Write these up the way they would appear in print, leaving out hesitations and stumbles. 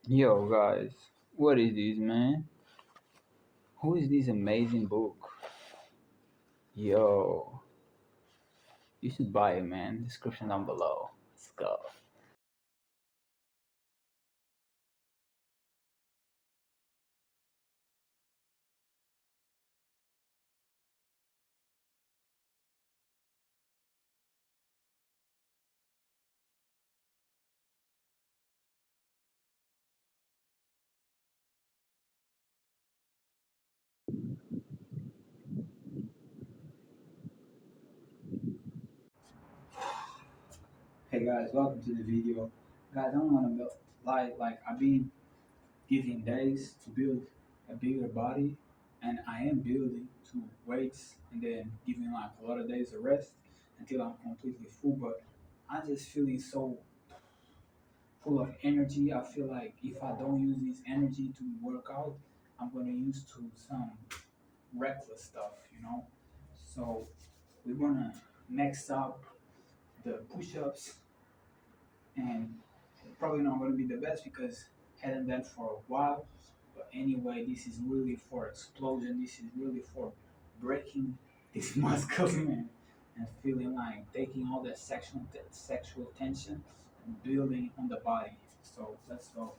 Yo, guys, what is this, man? Who is this amazing book? Yo, you should buy it, man. Description down below. Let's go. Hey guys, welcome to the video. Guys, I don't want to lie. Like I've been giving days to build a bigger body, and I am building to weights, and then giving like a lot of days of rest until I'm completely full. But I'm just feeling so full of energy. I feel like if I don't use this energy to work out, I'm gonna use to some reckless stuff. So we're gonna mix up the push-ups, and probably not gonna be the best because hadn't done for a while. But anyway, this is really for explosion. This is really for breaking these muscles, man, and feeling like taking all that sexual tension and building on the body. So let's go.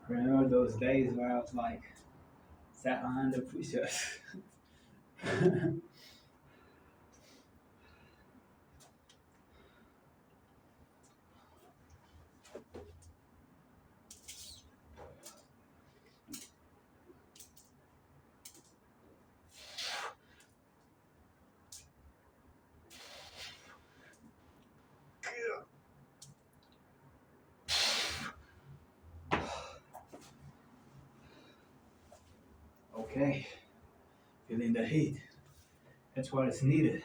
Remember those days where I was like sat on the push-ups? Okay, feeling the heat. That's what is needed.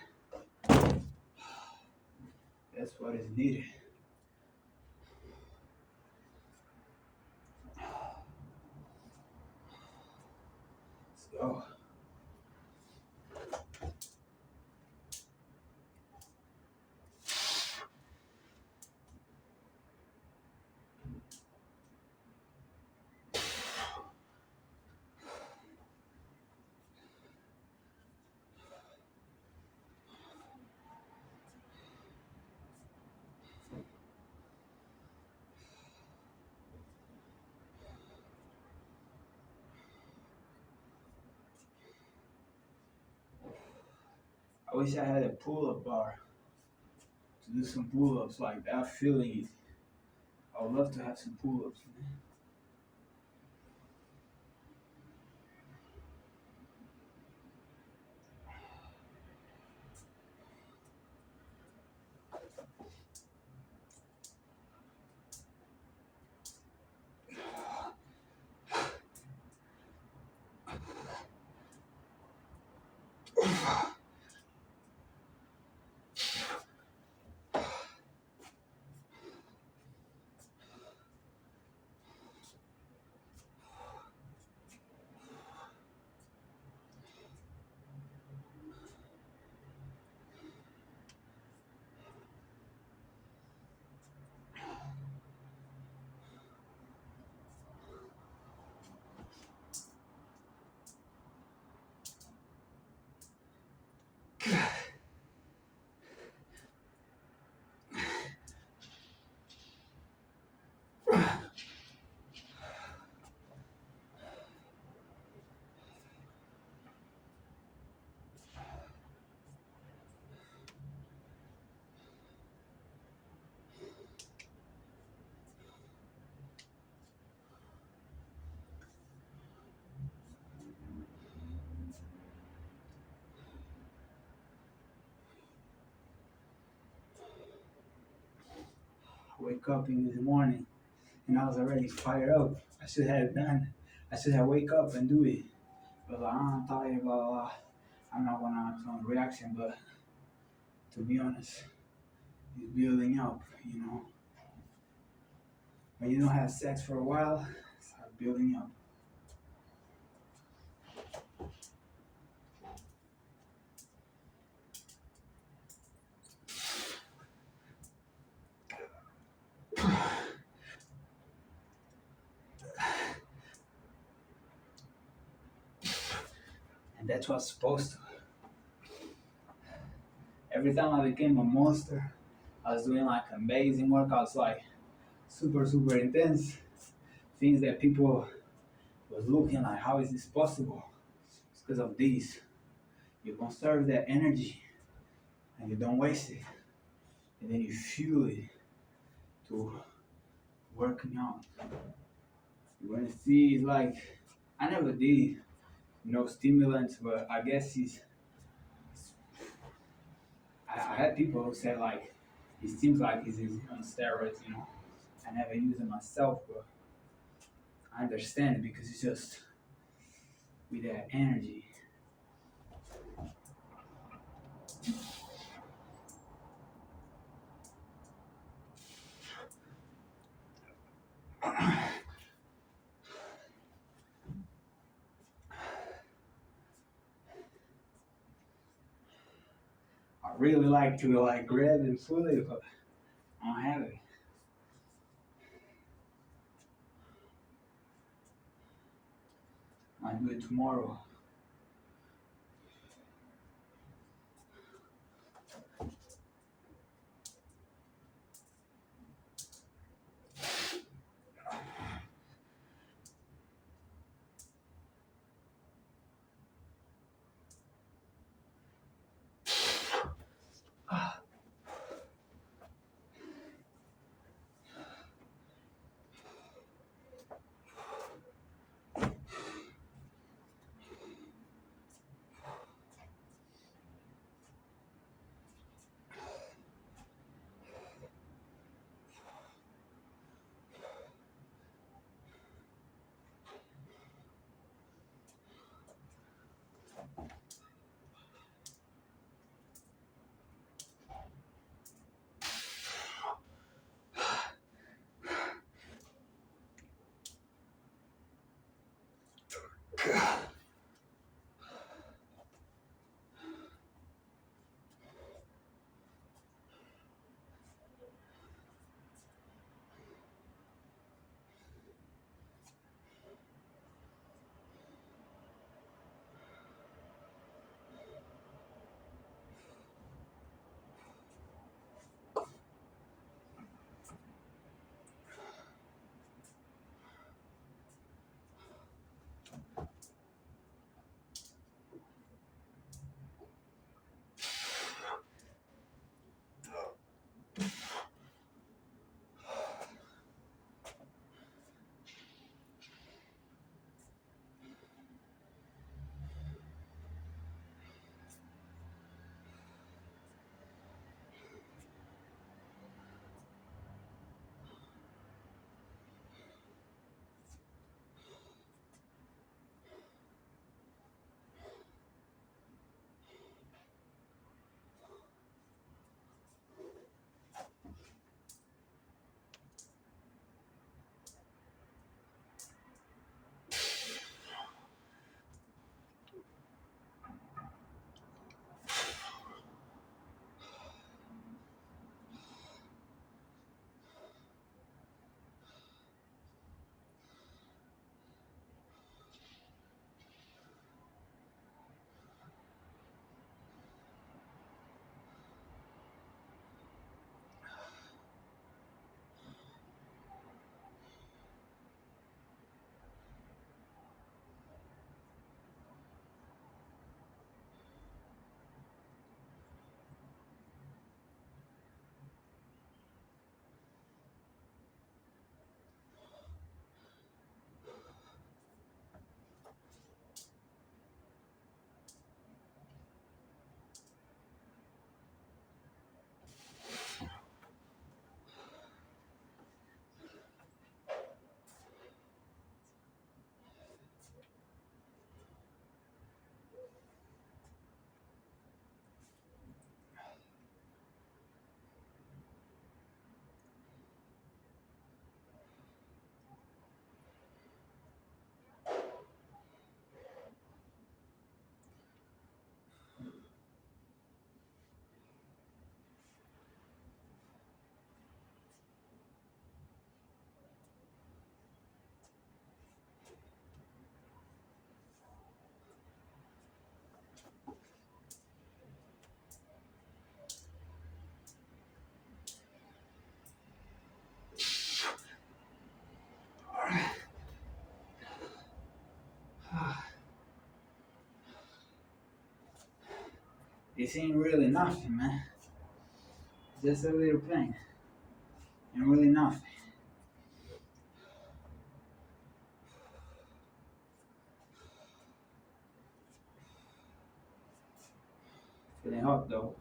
That's what is needed. Let's go. I wish I had a pull-up bar to do some pull-ups like that feeling. I would love to have some pull-ups, man. I wake up in the morning and I was already fired up. I should have done. I should have wake up and do it. But like, I'm tired, blah, blah, blah. I'm not gonna have some reaction, but to be honest, it's building up, you know. When you don't have sex for a while, it's start building up. And that's what's supposed to. Every time I became a monster, I was doing like amazing workouts, like super, super intense. Things that people was looking like, how is this possible? It's because of this. You conserve that energy and you don't waste it. And then you fuel it to working out. You're gonna see it's like I never did no stimulants, but I guess I had people who said like it seems like he's on steroids, you know. I never used it myself, but I understand it because it's just with that energy. I really like to like grab and pull it, but I don't have it. I'll do it tomorrow. this ain't really nothing, man. It's just a little pain. And really nothing. Feeling hot though.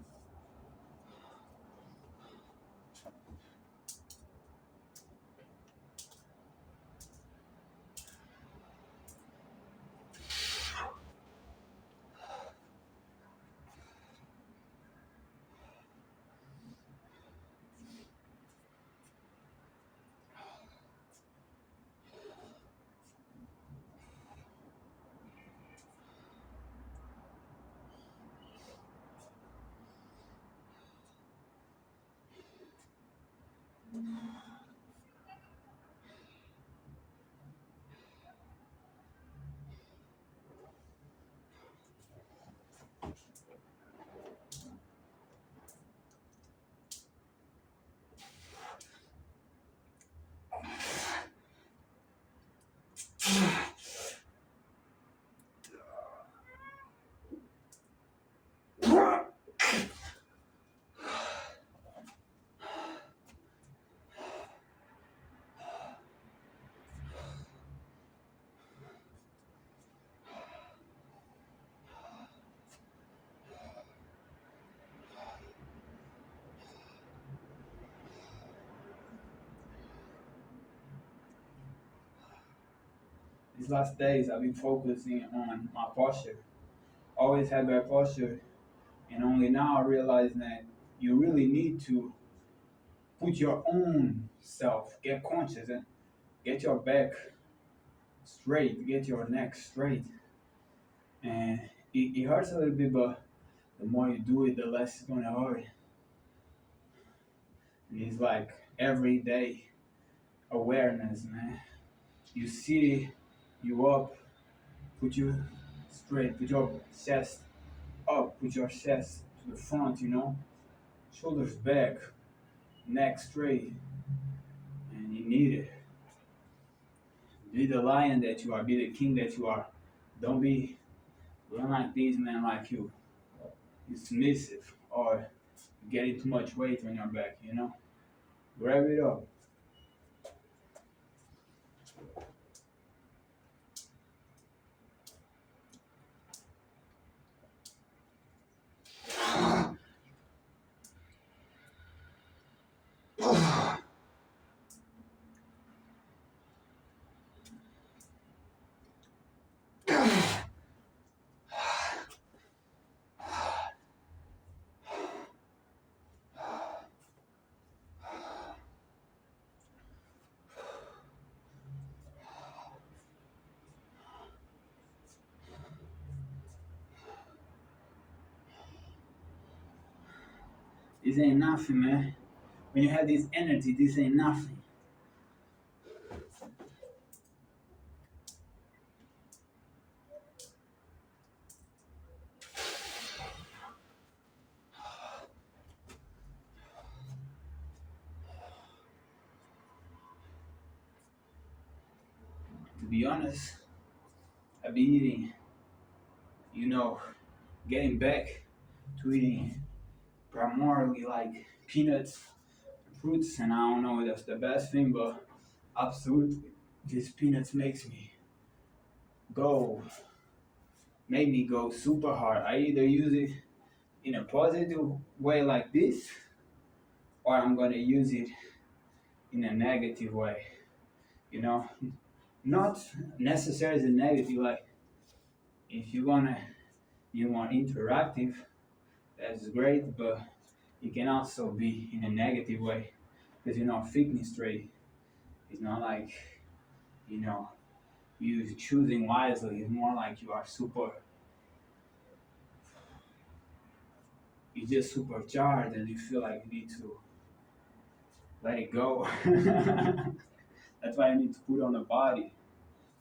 These last days I've been focusing on my posture. Always had bad posture, and only now I realize that you really need to put your own self, get conscious, and get your back straight, get your neck straight. And it hurts a little bit, but the more you do it, the less it's gonna hurt. And it's like everyday awareness, man. You see, you up, put you straight, put your chest up, put your chest to the front, shoulders back, neck straight, and you need it. Be the lion that you are, be the king that you are. Don't be like these men like you. You're submissive or getting too much weight on your back. Grab it up. This ain't nothing, man. When you have this energy, this ain't nothing. To be honest, I've been eating, you know, getting back to eating primarily like peanuts, fruits, and I don't know if that's the best thing, but absolutely, these peanuts go, make me go super hard. I either use it in a positive way like this, or I'm gonna use it in a negative way, you know? Not necessarily negative, like if you want interactive, that's great, but it can also be in a negative way because fitness trade is not like you know you choosing wisely. It's more like you just supercharged and you feel like you need to let it go. That's why you need to put on the body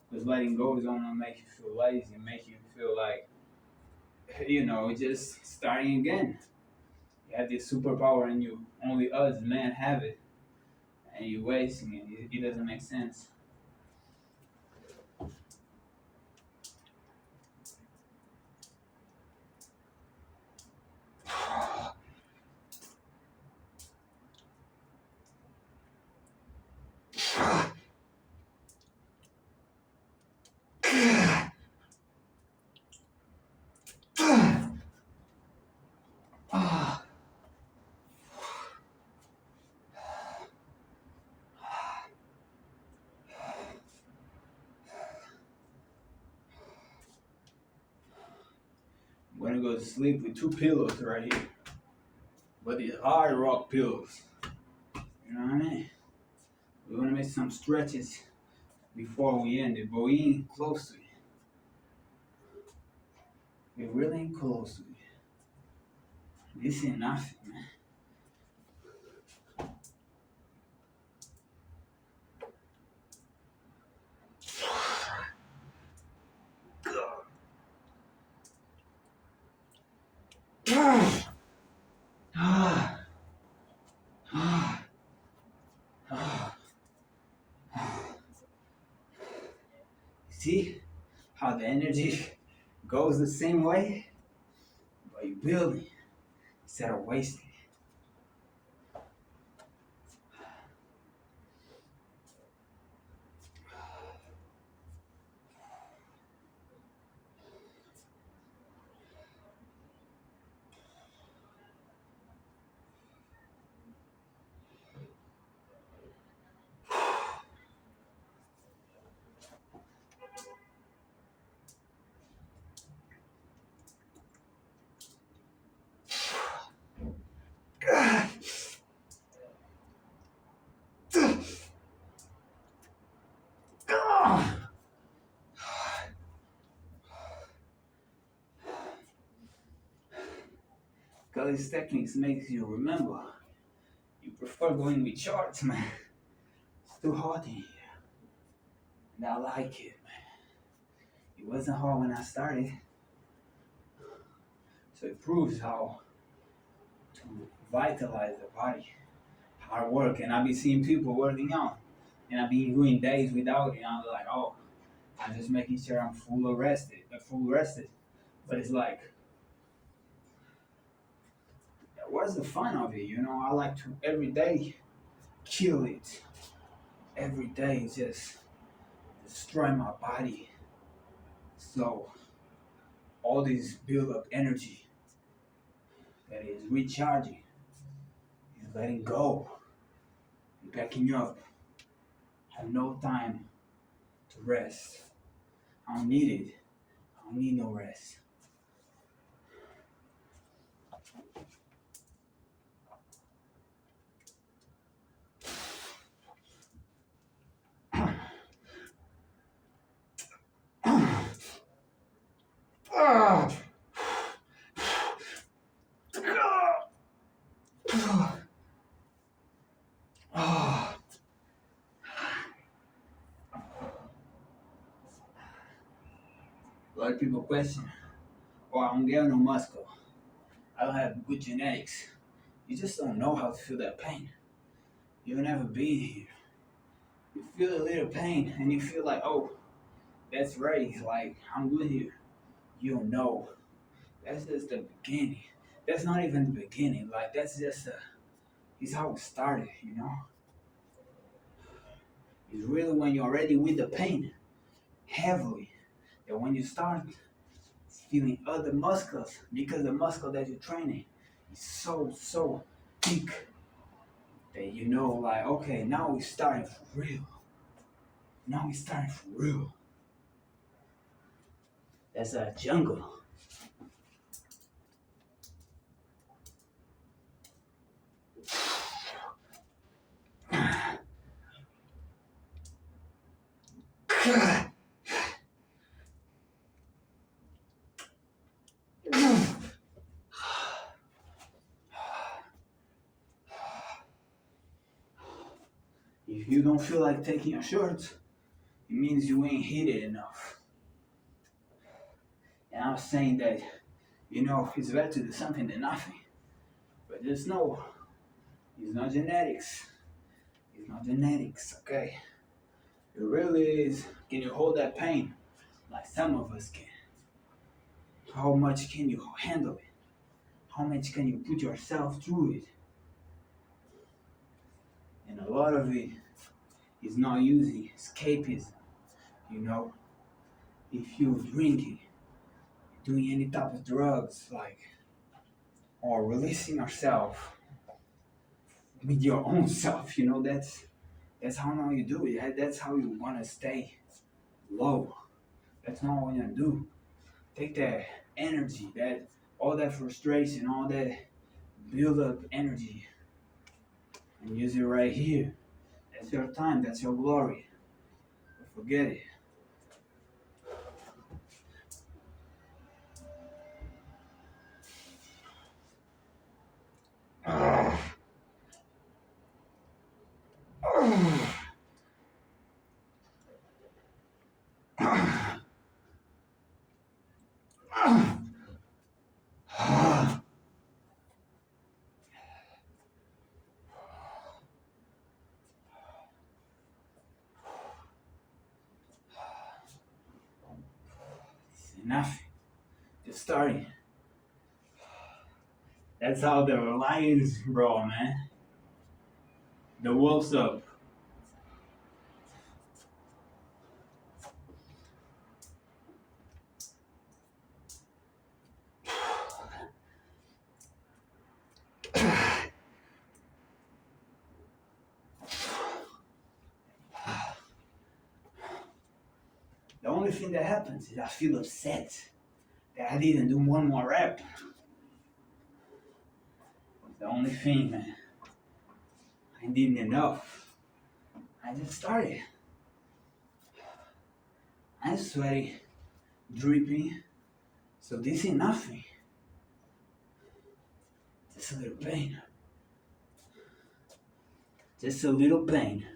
because letting go is only make you feel lazy, make you feel like just starting again. You have this superpower and you only us men have it, and you're wasting it. It doesn't make sense. go to sleep with 2 pillows right here. But these hard rock pillows. You know what I mean? We want to make some stretches before we end it, but we ain't close to it. We really ain't close to it. This ain't nothing, man. See how the energy goes the same way? But you're building instead of wasting. Because these techniques makes you remember. You prefer going with shorts, man. It's too hot in here. And I like it, man. It wasn't hard when I started. So it proves how to vitalize the body. Hard work. And I've been seeing people working out. And I've been doing days without it. And I'm like, oh, I'm just making sure I'm full rested. But it's like, what's the fun of it? You know, I like to every day kill it. Every day just destroy my body. So all this build up energy that is recharging is letting go and backing up. I have no time to rest. I don't need it. I don't need no rest. A lot of people question, oh, I don't get no muscle. I don't have good genetics. You just don't know how to feel that pain. You've never been here. You feel a little pain and you feel like, oh, that's right. Like, I'm good here. You don't know. That's just the beginning. That's not even the beginning. Like, that's just it's how it started, you know? It's really when you're already with the pain heavily that when you start feeling other muscles, because the muscle that you're training is so thick that you know, like, okay, now we're starting for real. Now we're starting for real. That's a jungle. If you don't feel like taking your shorts, it means you ain't hit it enough. And I'm saying that, you know, it's better to do something than nothing. But just know, it's not genetics. It's not genetics, okay? It really is, can you hold that pain like some of us can? How much can you handle it? How much can you put yourself through it? And a lot of it is not using escapism, you know? If you're drinking, doing any type of drugs, like, or releasing yourself with your own self, you know, that's how now you do it. That's how you want to stay low. That's not what you do. Take that energy, that all that frustration, all that build up energy, and use it right here. That's your time, that's your glory. Don't forget it. Enough. Just starting. That's how the lions roll, man. The wolves up. The only thing that happens is I feel upset that I didn't do one more rep. The only thing, man. I didn't enough. I just started. I'm sweaty, dripping, so this is nothing. Just a little pain. Just a little pain.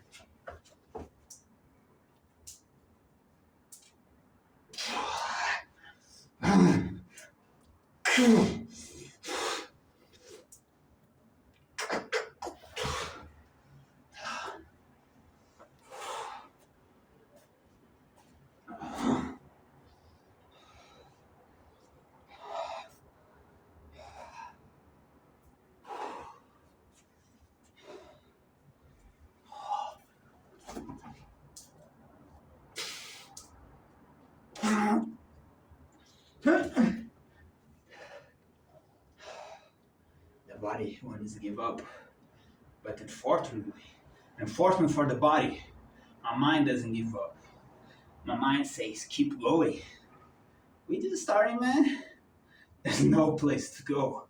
The body wants to give up, but unfortunately for the body, my mind doesn't give up. My mind says, keep going. We just started, man. There's no place to go.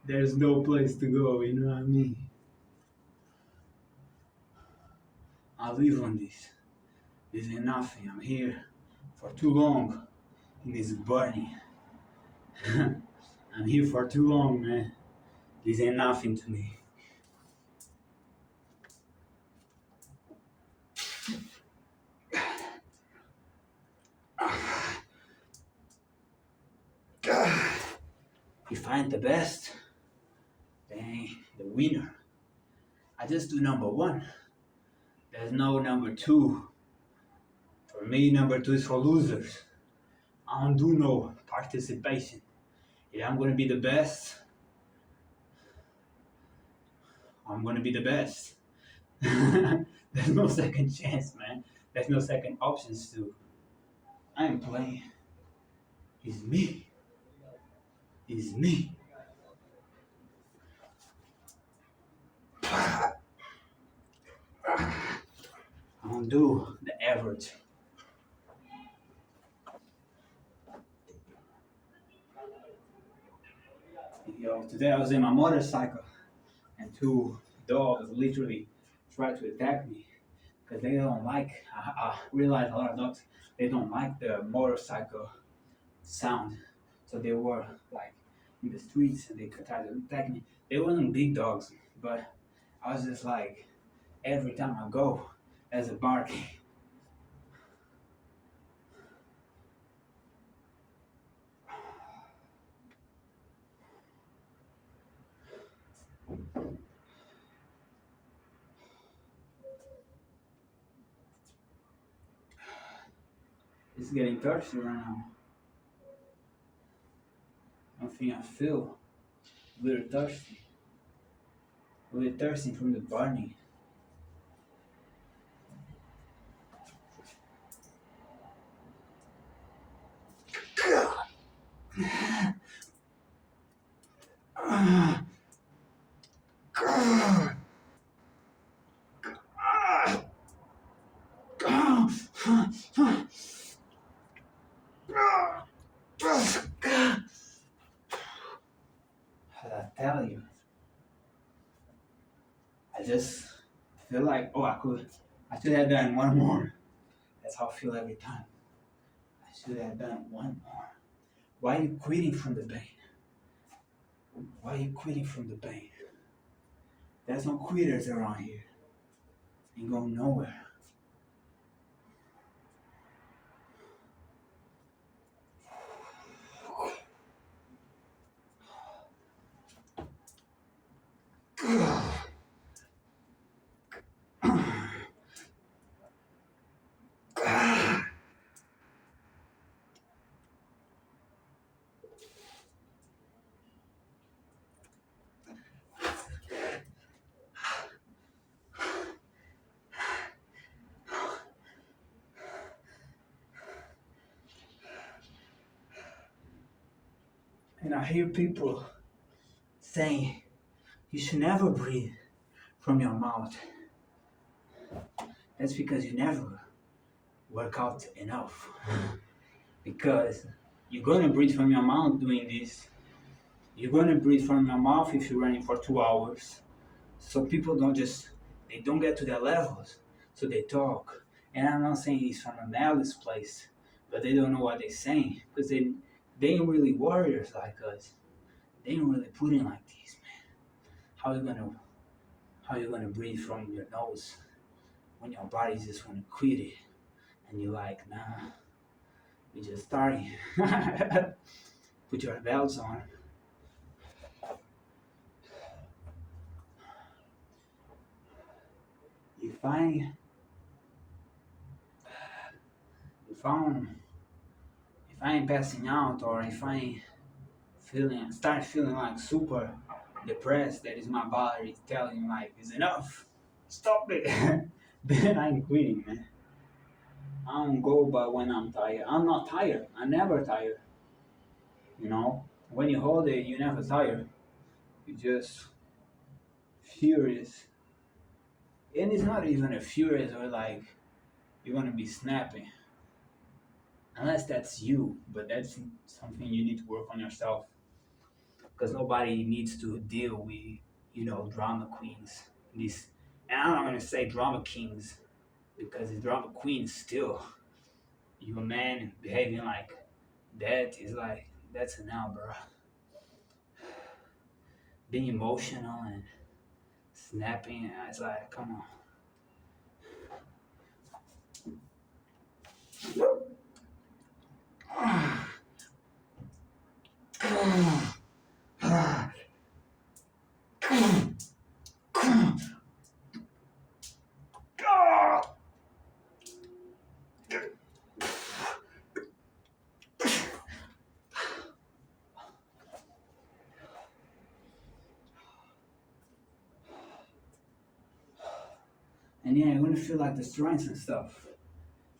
There's no place to go, you know what I mean? I live on this. This is nothing. I'm here for too long in this burning. I'm here for too long, man. This ain't nothing to me. If I ain't the best, then the winner. I just do number one. There's no number two. For me, number two is for losers. I don't do no participation. If I'm gonna be the best, I'm gonna be the best. There's no second chance, man. There's no second options to. I am playing. It's me. It's me. I don't do the average. Yo, today I was in my motorcycle and two dogs literally tried to attack me because they don't like, I realize a lot of dogs, they don't like the motorcycle sound. So they were like in the streets and they tried to attack me. They weren't big dogs, but I was just like, every time I go, there's a barking. It's getting thirsty right now. I think I feel a little thirsty. A little thirsty from the burning. Oh, I should have done one more. That's how I feel every time. I should have done one more. Why are you quitting from the pain? Why are you quitting from the pain? There's no quitters around here. Ain't going nowhere. And I hear people saying you should never breathe from your mouth. That's because you never work out enough. Because you're gonna breathe from your mouth doing this. You're gonna breathe from your mouth if you're running for 2 hours. So people they don't get to their levels. So they talk. And I'm not saying it's from a malice place, but they don't know what they're saying. Because they ain't really warriors like us. They ain't really put in like this, man. How you gonna breathe from your nose when your body just wanna quit it? And you're like, nah, we just starting. Put your belts on. If I if I'm if I ain't passing out or if I ain't start feeling like super depressed, that is my body telling me like it's enough. Stop it. Then I'm quitting, man. I don't go by when I'm tired. I'm not tired. I never tired. You know? When you hold it, you never tired. You just furious. And it's not even a furious or like you're gonna be snapping. Unless that's you, but that's something you need to work on yourself. Because nobody needs to deal with, drama queens. This, and I'm not gonna say drama kings, because the drama queens still, you a man behaving like that is like that's an now, bro. Being emotional and snapping, it's like, come on. And yeah, you're gonna feel like the strength and stuff.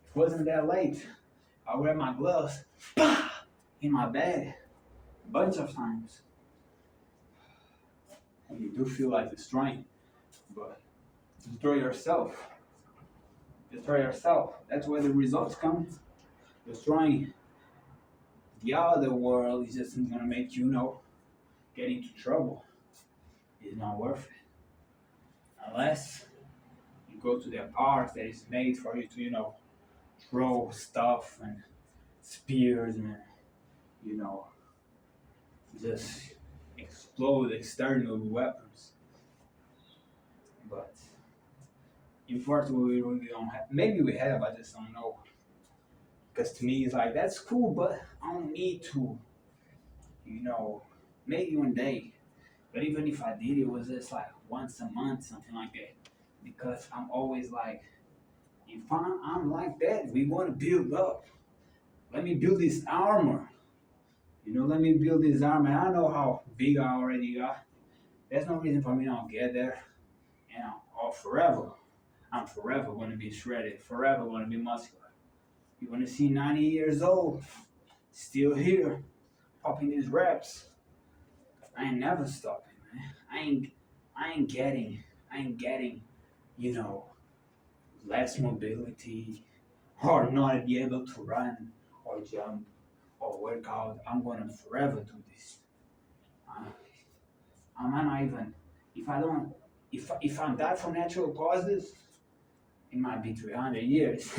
If it wasn't that late, I wear my gloves, in my bed, a bunch of times. And you do feel like the strength, but destroy yourself. Destroy yourself. That's where the results come. Destroying the other world is just gonna make you, get into trouble. It's not worth it. Unless you go to the park that is made for you to, throw stuff and spears and, you know, just explode external weapons. But unfortunately, we really don't have. Maybe we have, I just don't know. Because to me, it's like, that's cool, but I don't need to, maybe one day. But even if I did, it was just like once a month, something like that. Because I'm always like, if I'm like that, we want to build up. Let me build this armor. Let me build this armor. I know how big I already got. There's no reason for me not get there. Or forever. I'm forever going to be shredded. Forever going to be muscular. You want to see 90 years old, still here, popping these reps. I ain't never stopping, man. I ain't getting, less mobility, or not be able to run, or jump, or work out. I'm gonna forever do this. I'm not even. If I don't, if I'm die from natural causes, It might be 300 years.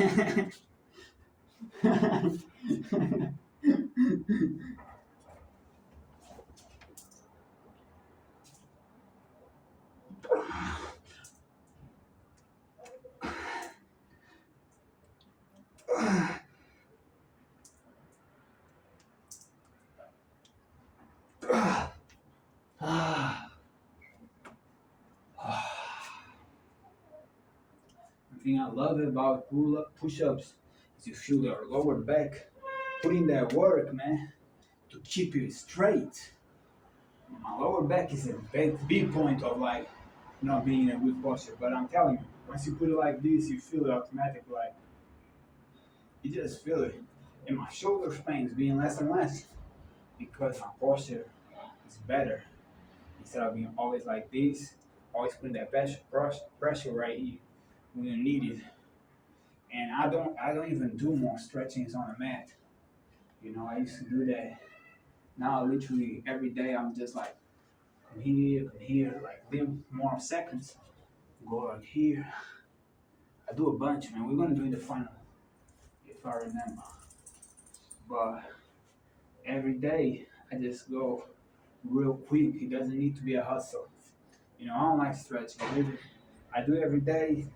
The thing I love about push-ups is you feel your lower back putting that work, man, to keep you straight. My lower back is a big point of like not being in a good posture. But I'm telling you, once you put it like this, you feel it automatically. Like you just feel it. And my shoulder pains being less and less because my posture is better. Instead of being always like this, always putting that pressure right here when you need it. And I don't even do more stretchings on the mat. You know, I used to do that. Now literally every day I'm just like come here, like live more seconds. Go like here. I do a bunch, man. We're gonna do in the final, if I remember. But every day I just go real quick. It doesn't need to be a hustle. You know, I don't like stretching. I do every day.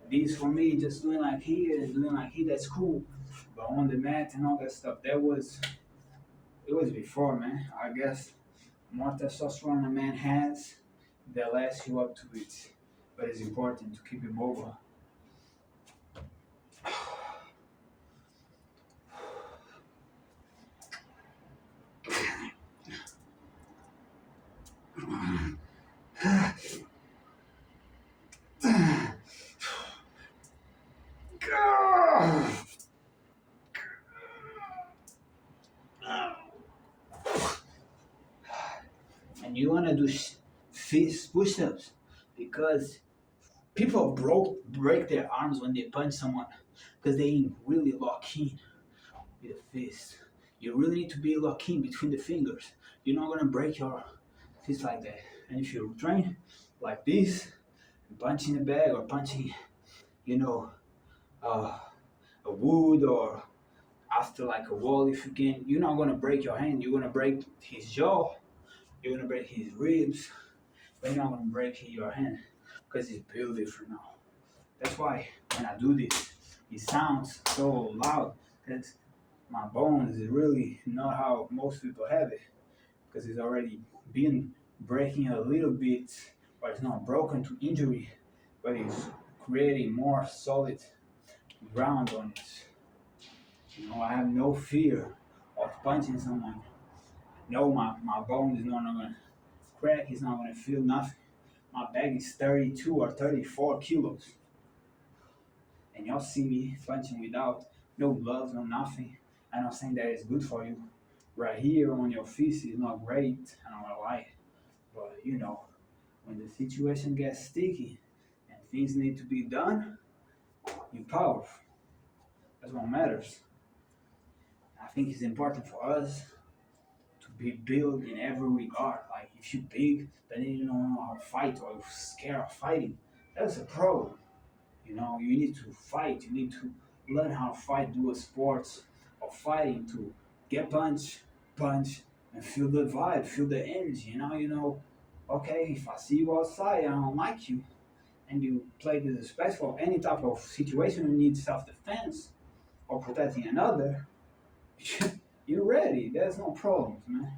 This for me, just doing like here and doing like here, that's cool. But on the mat and all that stuff, it was before, man. I guess more testosterone a man has, the less you up to it. But it's important to keep it mobile. And you wanna do fist push-ups because people break their arms when they punch someone because they ain't really lock in with a fist. You really need to be locked in between the fingers. You're not gonna break your fist like that. And if you train like this, punching the bag or punching, you know, uh, a wood or after like a wall, if you can, you're not gonna break your hand. You're gonna break his jaw. You're gonna break his ribs, but you're not gonna break your hand because it's built different now. That's why when I do this, it sounds so loud because my bones is really not how most people have it because it's already been breaking a little bit, but it's not broken to injury, but it's creating more solid ground on it. You know, I have no fear of punching someone. No, my bone is not gonna crack, it's not gonna feel nothing. My bag is 32 or 34 kilos. And y'all see me punching without no gloves, no nothing. I'm not saying that it's good for you. Right here on your fist is not great, I don't wanna lie. But you know, when the situation gets sticky and things need to be done, you're powerful. That's what matters. I think it's important for us to be built in every regard. Like if you're big, but then you don't know how to fight or you're scared of fighting, that's a problem. You know, you need to fight. You need to learn how to fight, do a sport of fighting to get punch, and feel the vibe, feel the energy. Okay, if I see you outside, I don't like you, and you play disrespectful, any type of situation you need self-defense or protecting another, you're ready. There's no problems, man.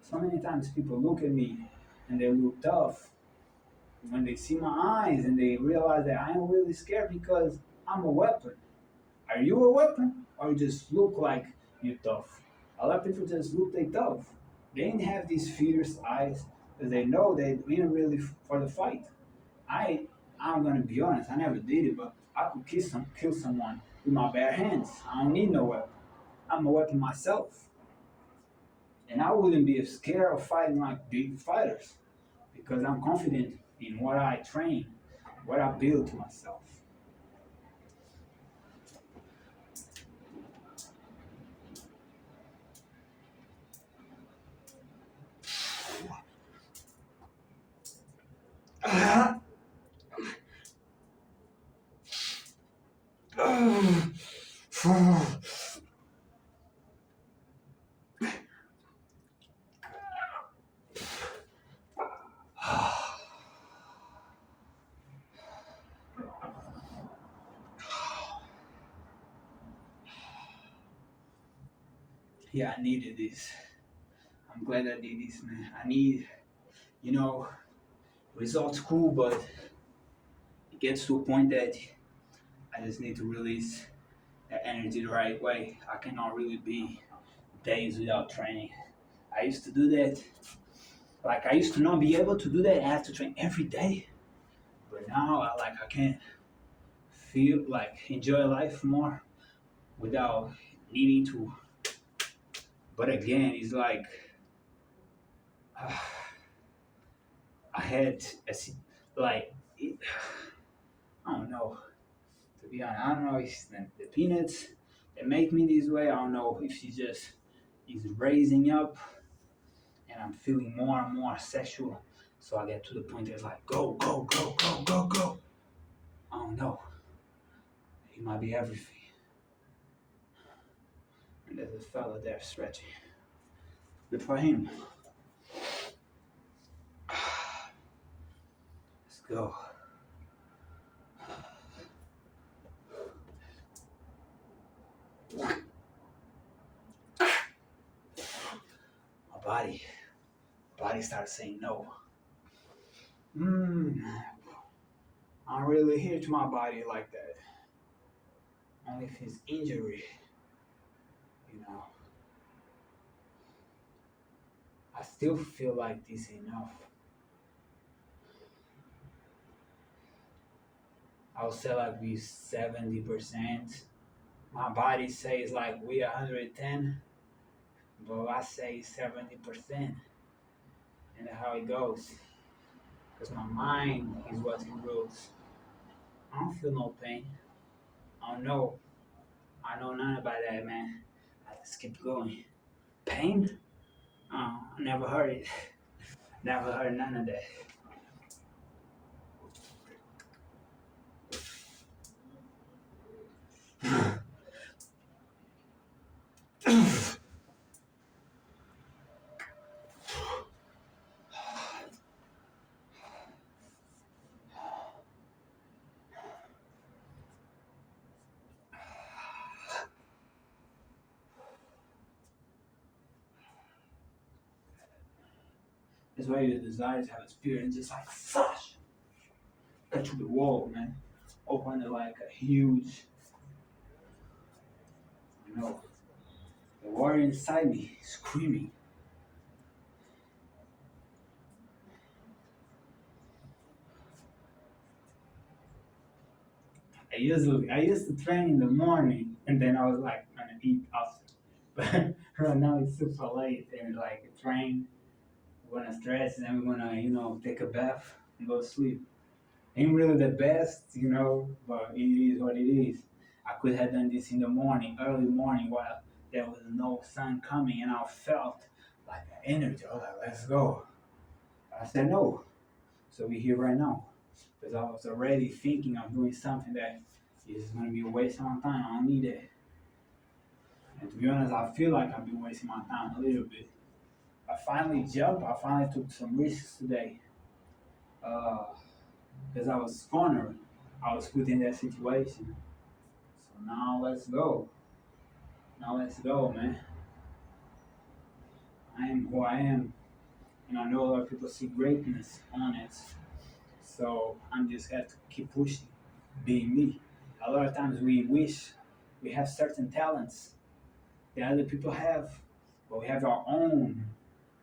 So many times people look at me and they look tough when they see my eyes and they realize that I am really scared because I'm a weapon. Are you a weapon? Or you just look like you tough? A lot of people just look they tough. They didn't have these fierce eyes because they know they ain't really for the fight. I I'm gonna be honest, I never did it, but I could kill someone with my bare hands. I don't need no weapon. I'm a weapon myself. And I wouldn't be scared of fighting like big fighters because I'm confident in what I train, what I build to myself. Yeah, I needed this. I'm glad I did this, man. I need, you know, results cool, but it gets to a point that I just need to release that energy the right way. I cannot really be days without training. I used to do that. Like I used to not be able to do that. I have to train every day. But now I can feel like enjoy life more without needing to. But again, it's like uh, I had like it, I don't know. To be honest, I don't know if it's the peanuts that make me this way. I don't know if she just is raising up and I'm feeling more and more sexual. So I get to the point that's like, go, go, go, go, go, go. I don't know. It might be everything. And there's a fella there stretching. Good for him. Let's go. My body starts saying no. I don't really hear to my body like that. Only if it's injury, you know. I still feel like this enough. I would say like we 70%. My body says like we 110, but I say 70%. And that's how it goes. Because my mind is what rules. I don't feel no pain. I don't know. I know nothing about that, man. I just keep going. Pain? Oh, I never heard it. Never heard none of that. That's why your desire to have a spirit and just like such cut through the wall, man. Open it like a huge, you know, the warrior inside me screaming. I used to train in the morning and then I was like gonna eat after. But right now it's super late and like train, we're gonna stretch and then we're gonna, take a bath and go to sleep. Ain't really the best, but it is what it is. I could have done this in the morning, early morning, while there was no sun coming, and I felt like the energy. I was like, let's go. I said no. So we're here right now. Because I was already thinking of doing something that is going to be a waste of my time. I don't need it. And to be honest, I feel like I've been wasting my time a little bit. I finally jumped. I finally took some risks today. Because I was cornered. I was put in that situation. So now let's go. Now let's go, man. I am who I am. And I know a lot of people see greatness on it. So I'm just have to keep pushing, being me. A lot of times we wish we have certain talents that other people have, but we have our own,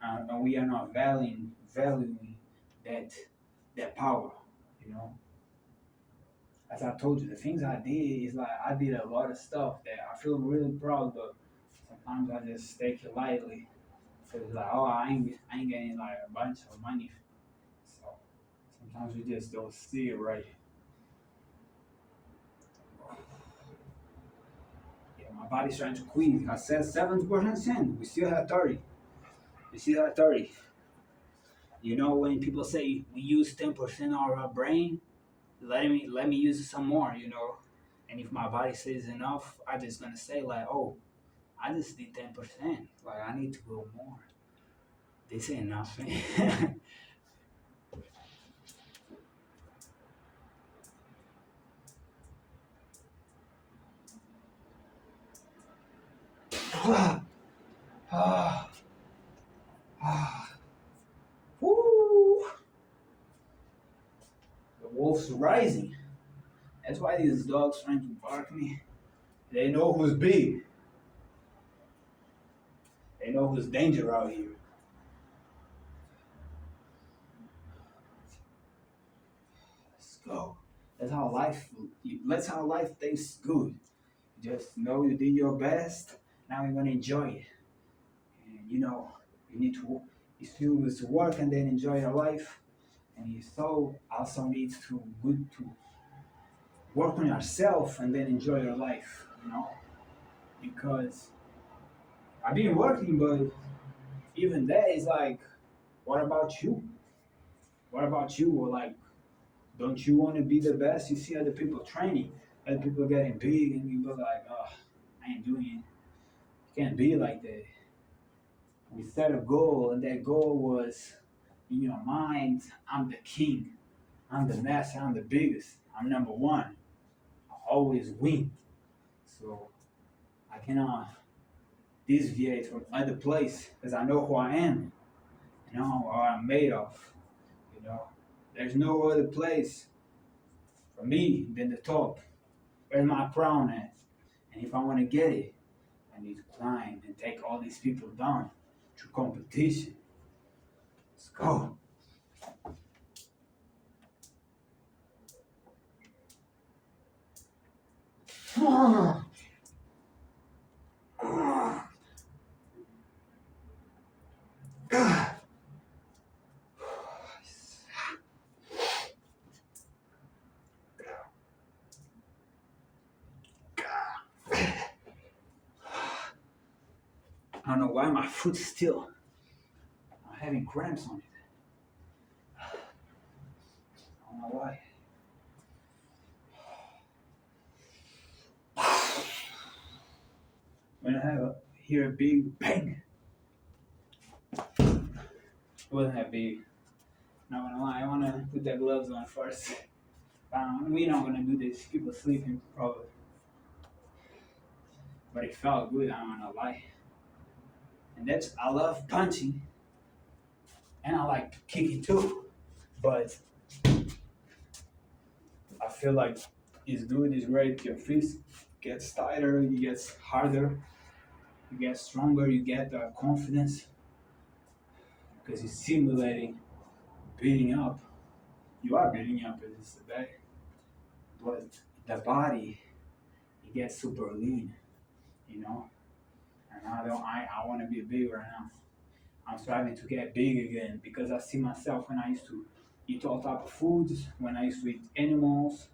and we are not valuing that that power. You know, as I told you, the things I did is like I did a lot of stuff that I feel really proud of. Sometimes I just take it lightly. So it's like, oh, I ain't getting like a bunch of money. So sometimes we just don't see it right. Yeah, my body's trying to quit. I said 70%. We still have 30. We still have 30. When people say we use 10% of our brain, let me use it some more. And if my body says enough, I just gonna say like, oh, I just did 10%. Like I need to go more. This ain't nothing. Woo! The wolf's rising. That's why these dogs trying to bark me. They know who's big. They know who's danger out here. Let's go. That's how life. That's how life tastes good. You just know you did your best. Now you're gonna enjoy it. And you need to. You still need to work and then enjoy your life. And you also need to good to work on yourself and then enjoy your life. Because I've been working, but even that is like, what about you? What about you? Or like, don't you want to be the best? You see other people training, other people getting big, and you go like, oh, I ain't doing it. You can't be like that. We set a goal, and that goal was in your mind, I'm the king, I'm the master, I'm the biggest, I'm number one. I always win. So I cannot deviate from other place because I know who I am, what I'm made of. You know, there's no other place for me than the top. Where's my crown at? And if I want to get it, I need to climb and take all these people down through competition. Let's go. I don't know why my foot's still. I'm having cramps on it. I don't know why. When I hear a big bang, it wasn't that big. Not gonna lie, I wanna put the gloves on first. We're not gonna do this. People sleeping probably. But it felt good, I'm not gonna lie. And I love punching and I like kicking too. But I feel like it's good, it's great. Your fist gets tighter, it gets harder, you get stronger, you get confidence because you're simulating beating up. You are beating up at this day, but the body it gets super lean, you know. And I want to be big right now. I'm striving to get big again because I see myself when I used to eat all type of foods, when I used to eat animals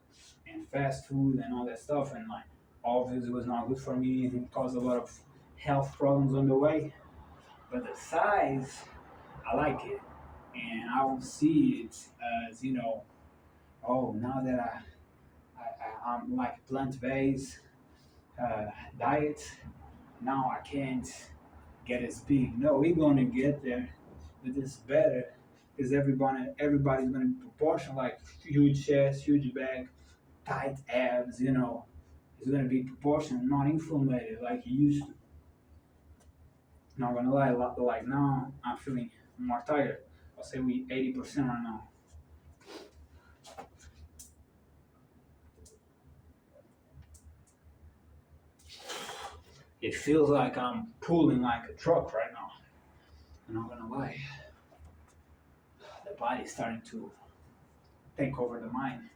and fast food and all that stuff, and like obviously it was not good for me and it caused a lot of health problems on the way. But the size, I like it, and I don't see it as oh now that I'm like plant-based uh, diet, now I can't get as big. No, we're gonna get there, but it's better because everybody's gonna be proportional, like huge chest, huge back, tight abs. It's gonna be proportional, not inflamed like you used to. Not gonna lie, like now I'm feeling more tired. I'll say we 80% right now. It feels like I'm pulling like a truck right now. I'm not gonna lie. The body's starting to take over the mind.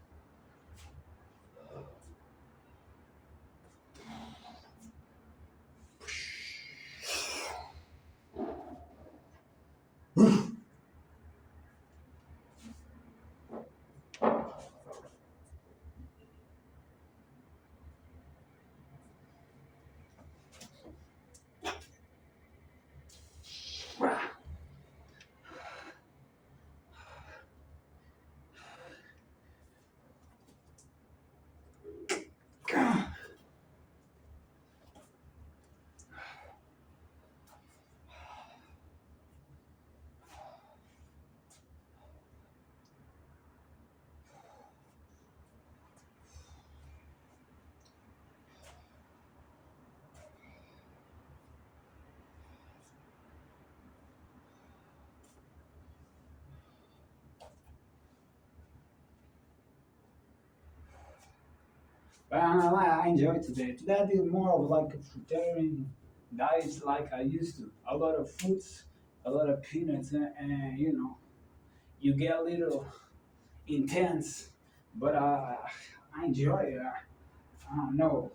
But I'm not lie, I enjoy today. Today I did more of like a fruitarian diet like I used to. A lot of fruits, a lot of peanuts, and you get a little intense, but I enjoy it. I don't know.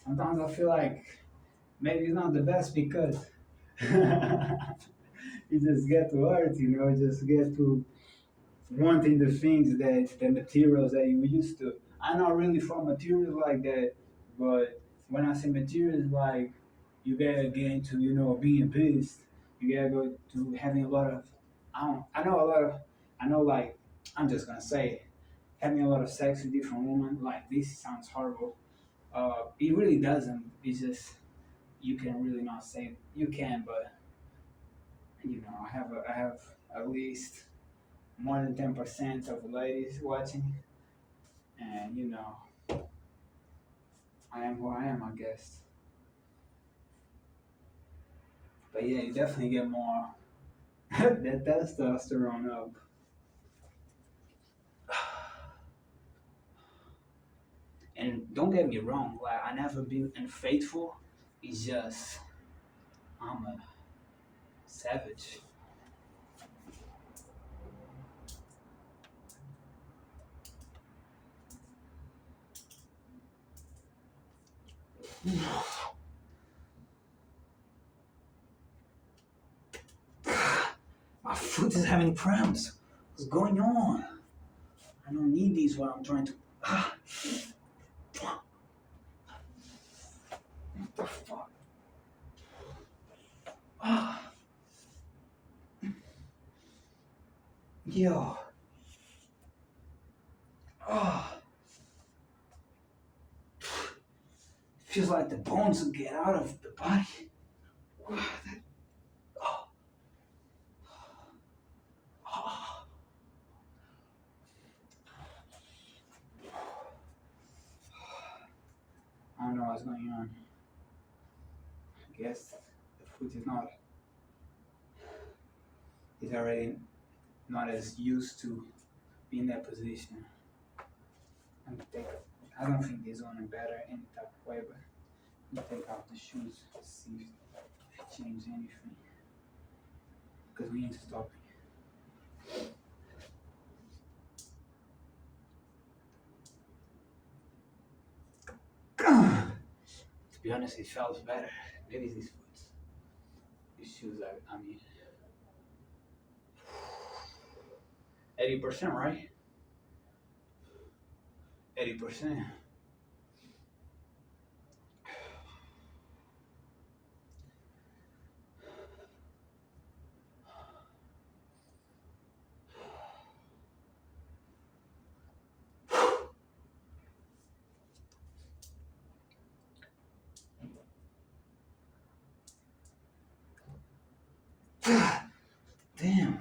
Sometimes I feel like maybe it's not the best because you just get to hurt, you just get to wanting the things that the materials that you used to. I'm not really from materials like that, but when I say materials like you gotta get into, being pissed, you gotta go to having a lot of I know a lot of I know like I'm just gonna say having a lot of sex with different women, like this sounds horrible. It really doesn't. It's just you can really not say you can, but I have at least more than 10% of ladies watching, and I am who I am, I guess. But yeah, you definitely get more that testosterone up. And don't get me wrong, like I never been unfaithful. It's just I'm a savage. My foot is having cramps. What's going on? I don't need these while I'm trying to. What the fuck? Ah, yo. Ah, feels like the bones will get out of the body. Oh, oh. I don't know what's going on. I guess the foot is already not as used to be in that position. I'm gonna take, I don't think this one is better any type of way, but I'm gonna take off the shoes to see if it changes anything. Because we need to stop it. To be honest, it feels better. Maybe these foot. These shoes, I mean, 80%, right? 80%. Damn.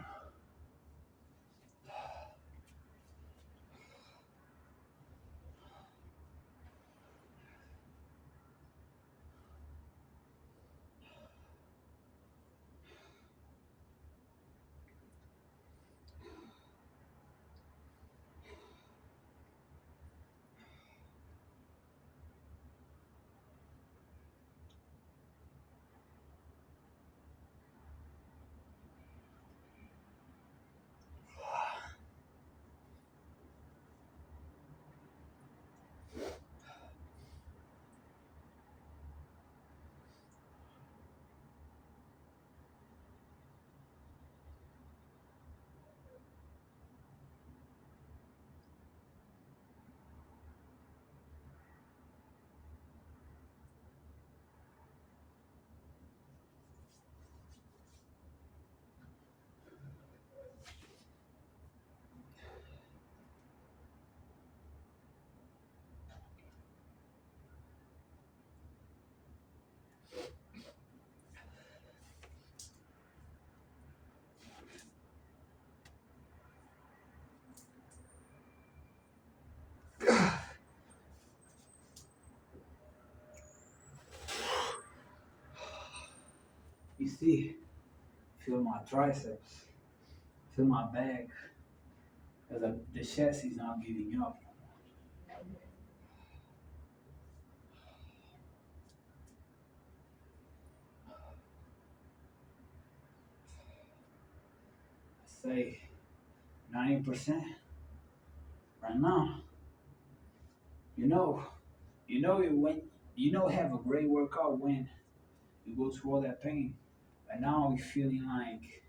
You see, feel my triceps, feel my back, because the chest is not giving up. say 90% right now. You know, when have a great workout when you go through all that pain, and now you're feeling like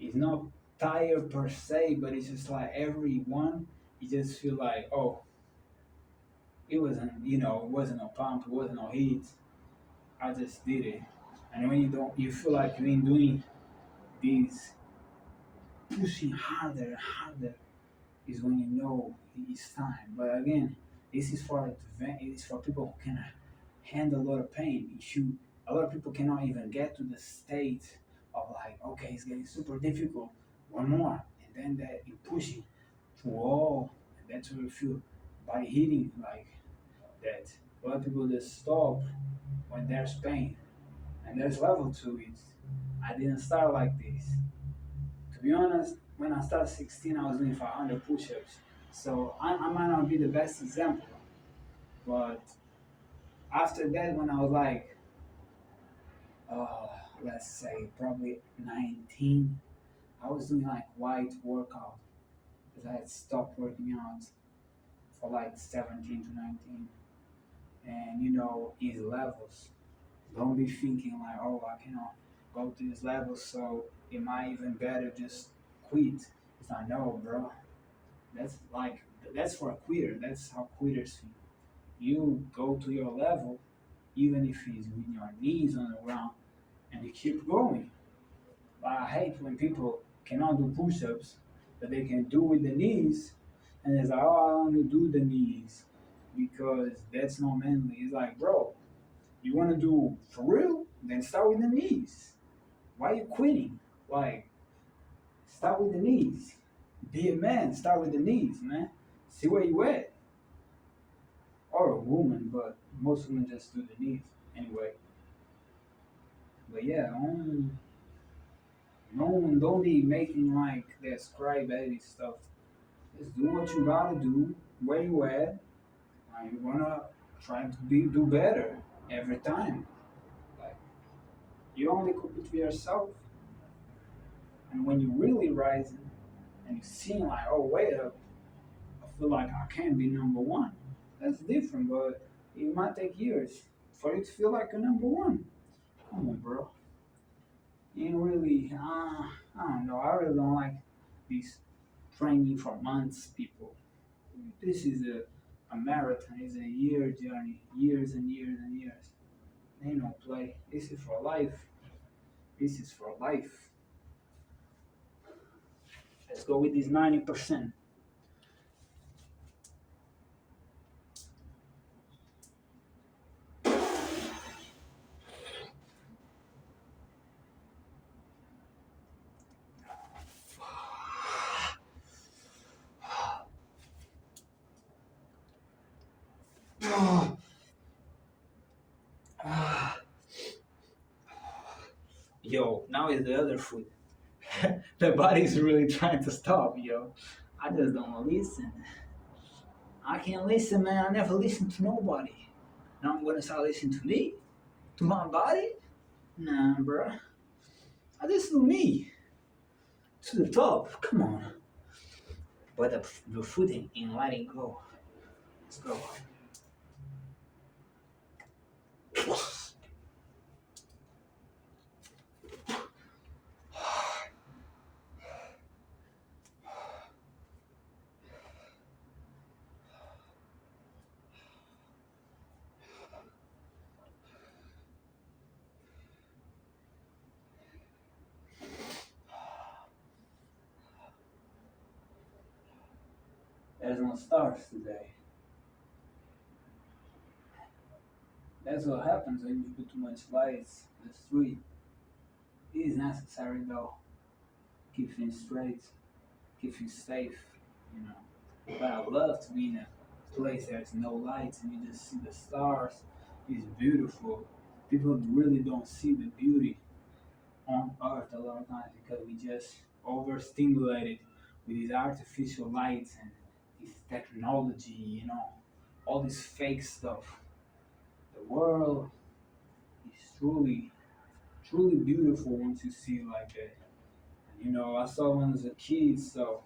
it's not tired per se, but it's just like every one, you just feel like, oh, it wasn't no pump, it wasn't no heat. I just did it. And when you don't, you feel like you've been doing these pushing harder and harder is when you know it's time. But again, this is for it is for people who can handle a lot of pain. A lot of people cannot even get to the state of like, okay, it's getting super difficult. One more, and then that you pushing through all, and that's where you feel body hitting like that. A lot of people just stop when there's pain, and there's level to it. I didn't start like this. To be honest, when I started 16, I was doing 500 push-ups. So I might not be the best example, but after that, when I was like, uh, let's say probably 19, I was doing like white workout because I had stopped working out for like 17 to 19. And these levels. Don't be thinking like, oh, I cannot go to these levels, so it might even better just quit. It's like, no, bro. That's like that's for a quitter. That's how quitters think. You go to your level, even if it's with your knees on the ground, and you keep going. But I hate when people cannot do push-ups, but they can do with the knees, and it's like, oh, I only do the knees because that's not manly. It's like, bro, you want to do for real? Then start with the knees. Why are you quitting? Like, start with the knees. Be a man. Start with the knees, man. See where you at. Or a woman, but most women just do the knees anyway. But yeah, don't be making like that crybaby stuff. Just do what you gotta do, where you at, and you wanna try to do better every time. Like you only compete with yourself, and when you really rising and you see like, oh wait up, I feel like I can't be number one. That's different, but it might take years for you to feel like a number one. Come on, bro. Ain't really, I don't know. I really don't like these training for months people. This is a marathon. It's a year journey, years and years and years. Ain't no play. This is for life. This is for life. Let's go with this 90%. Yo, now is the other foot. The body's really trying to stop, yo. I just don't listen. I can't listen, man. I never listen to nobody. Now I'm gonna start listening to me? To my body? Nah, bro. I listen to me. To the top. Come on. But the footing in letting go. Let's go. There's no stars today. That's what happens when you put too much lights. The street. It is necessary though. Keep things straight. Keep things safe. You know. But I love to be in a place there's no lights and you just see the stars. It's beautiful. People really don't see the beauty on Earth a lot of times because we just overstimulated with these artificial lights and this technology, all this fake stuff. The world is truly, truly beautiful once you see it like that. You know, I saw when I was a kid, so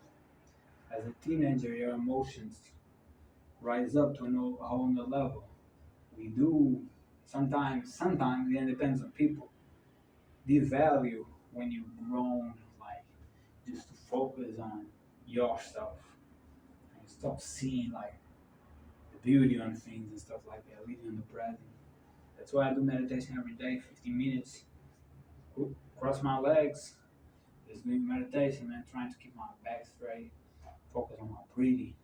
as a teenager, your emotions rise up to a whole new level. We do sometimes it depends on people. The value when you've grown, like just to focus on yourself and stop seeing like the beauty on things and stuff like that, living in the present. That's why I do meditation every day, 15 minutes. Cross my legs, just doing meditation, man, trying to keep my back straight, focus on my breathing.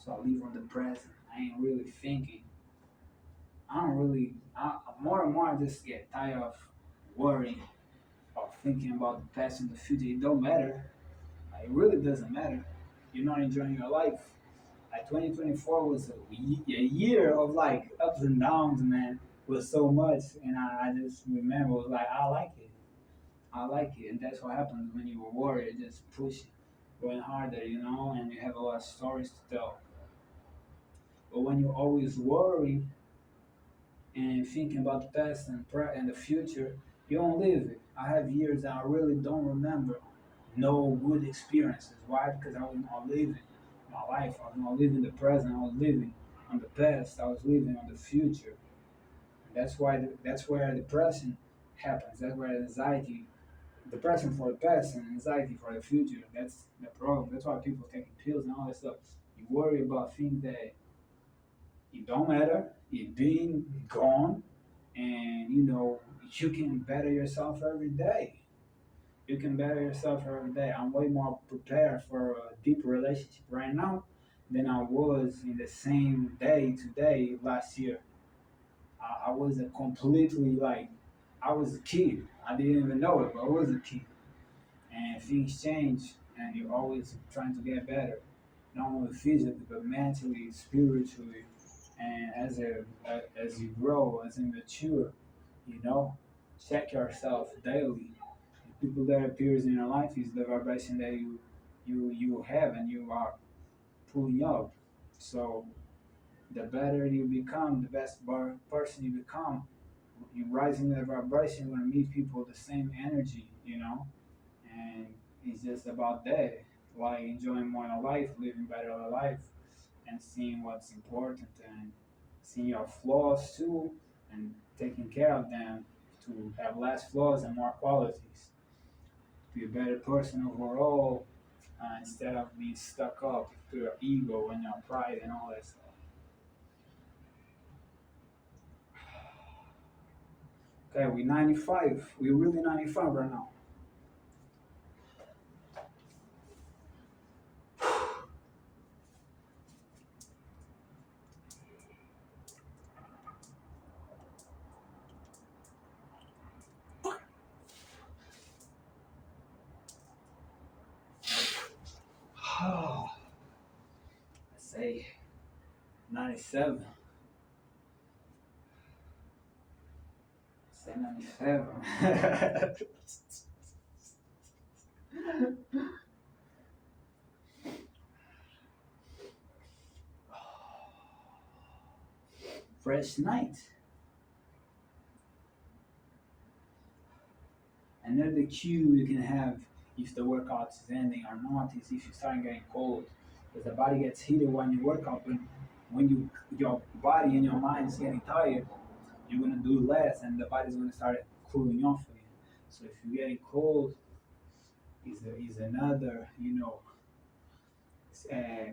So I live on the present. I ain't really thinking. More and more I just get tired of worrying or thinking about the past and the future. It don't matter. It really doesn't matter. You're not enjoying your life. Like 2024 was a year of like ups and downs, man. With so much, and I just remember, it was like I like it. I like it, and that's what happens when you worry. Just push, going harder, and you have a lot of stories to tell. But when you always worry and thinking about the past and the future, you don't live it. I have years that I really don't remember no good experiences. Why? Because I was not living my life. I was not living the present. I was living on the past. I was living on the future. That's where depression happens. That's where anxiety, depression for the past and anxiety for the future. That's the problem. That's why people taking pills and all that stuff. You worry about things that it don't matter. It being gone, and you can better yourself every day. You can better yourself every day. I'm way more prepared for a deep relationship right now than I was in the same day today last year. I was a completely like I was a kid. I didn't even know it, but I was a kid. And things change, and you're always trying to get better, not only physically but mentally, spiritually, and as you grow, as you mature, you know, check yourself daily. The people that appears in your life is the vibration that you have and you are pulling up. So the better you become, the best person you become. You rise in the vibration, you're gonna meet people with the same energy, and it's just about that, like enjoying more of life, living better life, and seeing what's important and seeing your flaws too, and taking care of them to have less flaws and more qualities, to be a better person overall, instead of being stuck up to your ego and your pride and all that stuff. Okay, we 95. We're really 95 right now. Let's say 97. Say 97. Fresh night. Another cue you can have if the workout is ending or not is if you start getting cold. Because the body gets heated when you work out, but when your body and your mind is getting tired, you're gonna do less and the body's gonna start cooling off again. So if you're getting cold, is another uh,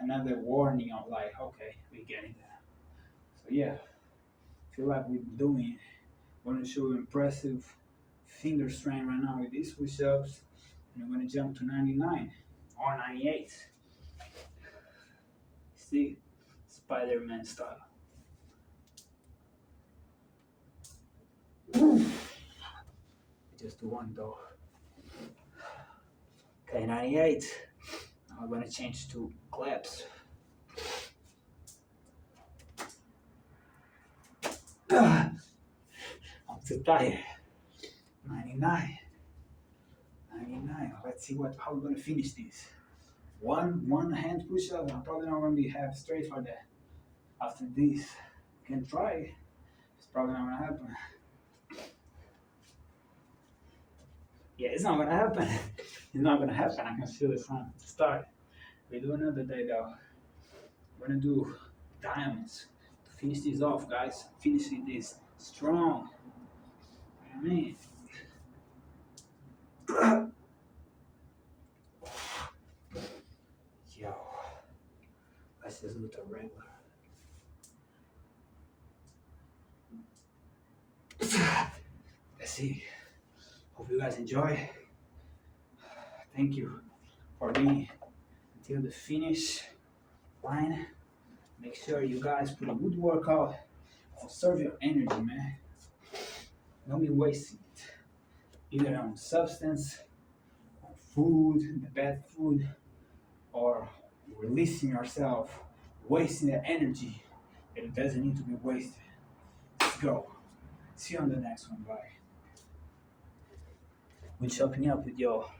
another warning of like, okay, we're getting there. So yeah, feel like we're doing. Want to show impressive finger strength right now with these push-ups, and we're gonna jump to 99 or 98. See, Spider-Man style. Just one though. Okay, 98. Now we're gonna change to claps. I'm too tired. 99. 99. Let's see how we're gonna finish this. One hand push-up. I'm probably not gonna be half straight for that. After this, can try. It's probably not gonna happen. Yeah, it's not gonna happen. It's not gonna happen. I can feel it from the start. We do another day though. We're gonna do diamonds to finish this off, guys. Finishing this strong. I mean, yo, let's just do the regular. Let's see. Hope you guys enjoy. Thank you for being until the finish line. Make sure you guys put a good workout. Conserve your energy, man. Don't be wasting it. Either on substance, on food, the bad food, or releasing yourself, wasting the energy that it doesn't need to be wasted. Let's go. See you on the next one. Bye. We're chopping up with y'all.